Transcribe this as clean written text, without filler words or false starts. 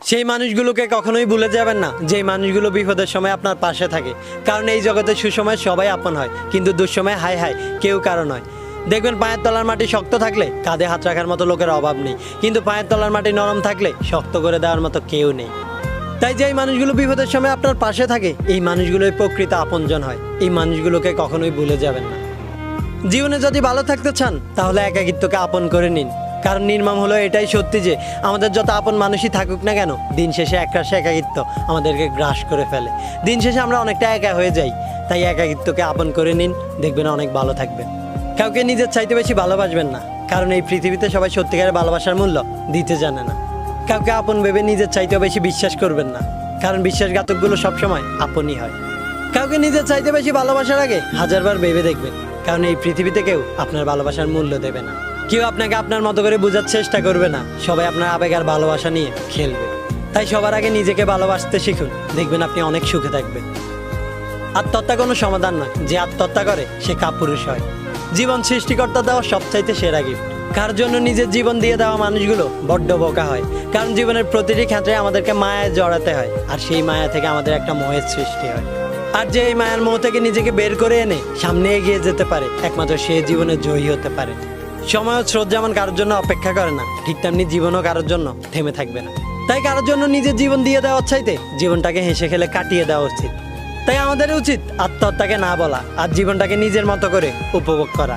সেই মানুষগুলোকে কখনোই ভুলে যাবেন না, যেই মানুষগুলো বিপদের সময় আপনার পাশে থাকে। কারণ এই জগতে সুসময় সবাই আপন হয়, কিন্তু দুঃসময় হায় হায় কেউ কারো নয়। দেখবেন পায়ের তলার মাটি শক্ত থাকলে কাঁধে হাত রাখার মতো লোকের অভাব নেই, কিন্তু পায়ের তলার মাটি নরম থাকলে শক্ত করে দেওয়ার মতো কেউ নেই। তাই যেই মানুষগুলো বিপদের সময় আপনার পাশে থাকে, এই মানুষগুলোই প্রকৃত আপনজন হয়। এই মানুষগুলোকে কখনোই ভুলে যাবেন না। জীবনে যদি ভালো থাকতে চান তাহলে একাকিত্বকে আপন করে নিন। কারণ নির্মম হলো এটাই সত্যি যে আমাদের যত আপন মানুষই থাকুক না কেন, দিন শেষে একরাশে একাকিত্ব আমাদেরকে গ্রাস করে ফেলে। দিন শেষে আমরা অনেকটা একা হয়ে যাই। তাই একাকিত্বকে আপন করে নিন, দেখবেন অনেক ভালো থাকবেন। কাউকে নিজের চাইতে বেশি ভালোবাসবেন না, কারণ এই পৃথিবীতে সবাই সত্যিকারের ভালোবাসার মূল্য দিতে জানে না। কাউকে আপন ভেবে নিজের চাইতেও বেশি বিশ্বাস করবেন না, কারণ বিশ্বাসঘাতকগুলো সবসময় আপনই হয়। কাউকে নিজের চাইতে বেশি ভালোবাসার আগে হাজারবার ভেবে দেখবেন, কারণ এই পৃথিবীতে কেউ আপনার ভালোবাসার মূল্য দেবে না। কেউ আপনাকে আপনার মতো করে বোঝার চেষ্টা করবে না, সবাই আপনার আবেগ আর ভালোবাসা নিয়ে খেলবে। তাই সবার আগে নিজেকে ভালোবাসতে শিখুন, দেখবেন আপনি অনেক সুখে থাকবেন। আত্মহত্যা কোনো সমাধান নয়, যে আত্মহত্যা করে সে কাপুরুষ হয়। জীবন সৃষ্টিকর্তা দেওয়া সবচাইতে সেরা গিফট। কার জন্য নিজের জীবন দিয়ে দেওয়া মানুষগুলো বড্ড বোকা হয়, কারণ জীবনের প্রতিটি ক্ষেত্রে আমাদেরকে মায়ায় জড়াতে হয়, আর সেই মায়া থেকে আমাদের একটা মোহের সৃষ্টি হয়। আর যে এই মায়ার মোহ থেকে নিজেকে বের করে এনে সামনে এগিয়ে যেতে পারে, একমাত্র সে জীবনে জয়ী হতে পারে। সময় ও স্রোত যেমন কারোর জন্য অপেক্ষা করে না, ঠিক তেমনি জীবনও কারোর জন্য থেমে থাকবে না। তাই কারোর জন্য নিজের জীবন দিয়ে দেওয়ার চাইতে জীবনটাকে হেসে খেলে কাটিয়ে দেওয়া উচিত। তাই আমাদের উচিত আত্মহত্যাকে না বলা আর জীবনটাকে নিজের মতো করে উপভোগ করা।